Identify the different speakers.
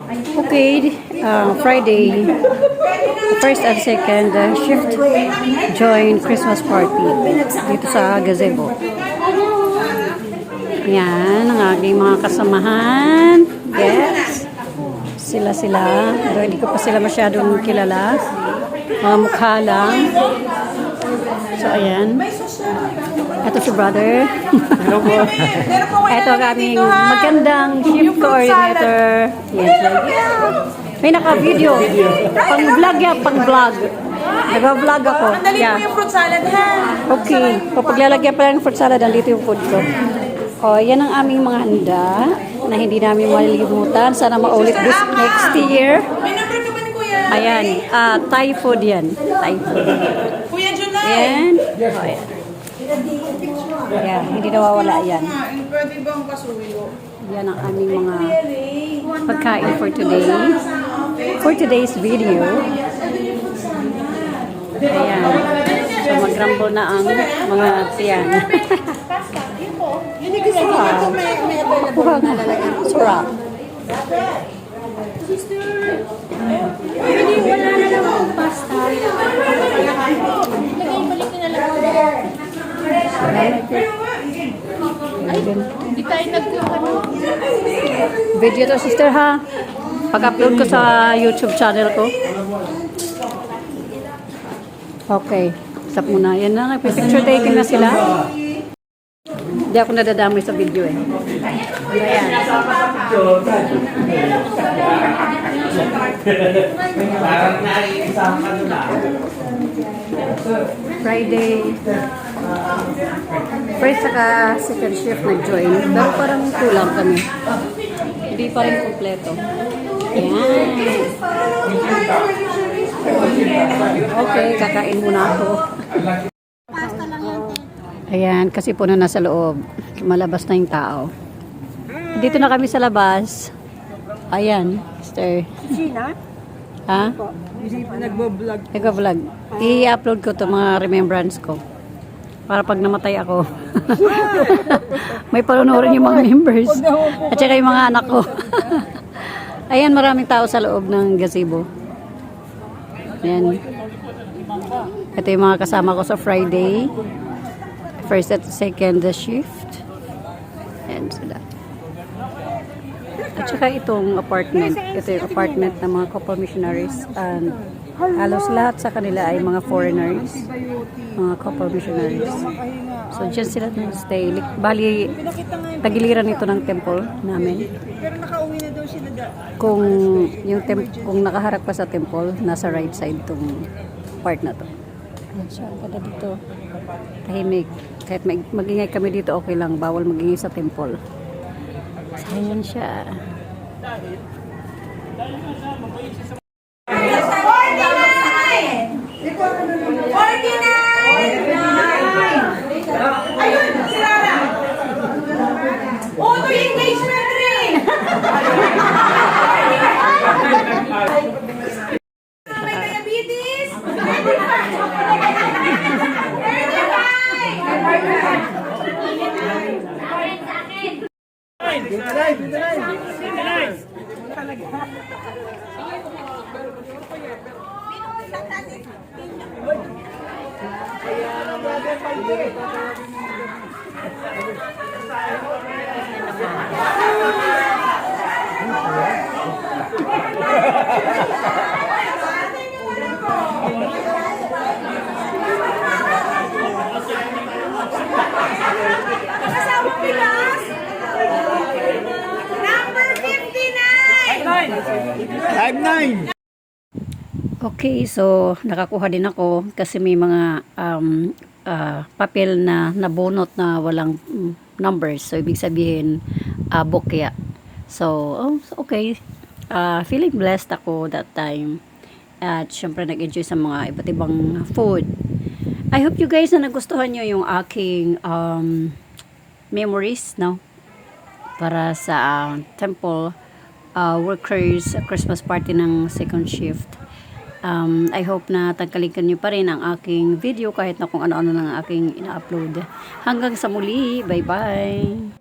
Speaker 1: Okay, Friday, first and second shift join Christmas party dito sa gazebo. Yan, ang aking mga kasamahan. Yes. Sila. Pero hindi ko pa sila masyadong kilala. Mga mukha lang. So, ayan. Ito si brother. Hello po. Ito ang aming magandang shift coordinator. Yes. May naka-video. Pang-vlog yan, pang-vlog. Nag-vlog ako.
Speaker 2: Mandali po yung fruit salad, ha?
Speaker 1: Okay. Kapag lalagyan pa lang ng fruit salad, dito yung food ko. O, yan ang aming mga handa na hindi namin malilimutan. Sana maulit this next year.
Speaker 2: May number ka ba ni Kuya?
Speaker 1: Ayan. Thai food yan. Thai food.
Speaker 2: Kuya Junay!
Speaker 1: Ayan. O, ayan. Ayan. Hindi nawawala yan.
Speaker 2: Pwede bang pasuyo?
Speaker 1: Yan ang aming mga pagkain for today. For today's video. Ayan. So, mag-rumble na ang mga tiyan.
Speaker 2: Hindi gusto ko ito may available na lalagyan.
Speaker 1: Sarap.
Speaker 2: Hindi, wala na lang akong pasta. Balik na lang ako. Hindi tayo nagkuha.
Speaker 1: Video to, sister, ha? Pag-upload ko sa YouTube channel ko. Okay. Stop muna. Yan na. Picture taking na sila. Hindi ako nadadamay sa video eh. Ayan. Friday. First saka second shift nag-join. Pero parang kulang kami. Hindi pa rin kompleto. Ayan. Okay, kakain muna ako. Ayan, kasi puno na sa loob. Malabas na yung tao. Dito na kami sa labas. Ayan, sister.
Speaker 2: Gina?
Speaker 1: Ha?
Speaker 2: Nagbo-vlog.
Speaker 1: Nag-vlog. I-upload ko to mga remembrance ko. Para pag namatay ako. May panunorin yung mga members. At saka yung mga anak ko. Ayan, maraming tao sa loob ng gazebo. Ayan. Ito yung mga kasama ko sa Friday. First at second shift. Ayan sila. At saka itong apartment. Ito yung apartment ng mga couple missionaries. And halos lahat sa kanila ay mga foreigners. Mga couple missionaries. So, dyan sila stay. Bali, tagiliran ito ng temple namin.
Speaker 2: Pero nakauwi na daw sila
Speaker 1: Kung kung nakaharap pa sa temple, nasa right side itong part na to. Ayan siya. Ganda dito. Tahimik. Kahit magingay kami dito, okay lang. Bawal magingay sa temple. So, ayan siya.
Speaker 2: Ayun, si Rara! Auto engagement ring! May diabetes! Kasama bigas! Number 59!
Speaker 1: Okay, so nakakuha din ako kasi may mga papel na nabunot na walang numbers. So, ibig sabihin, bokya. So, okay. Feeling blessed ako that time. At syempre, nag-enjoy sa mga iba't ibang food. I hope you guys na nagustuhan nyo yung aking memories, no? Para sa temple workers Christmas party ng second shift. I hope na tangkalikan nyo pa rin ang aking video kahit na kung ano-ano ng aking ina-upload. Hanggang sa muli. Bye-bye!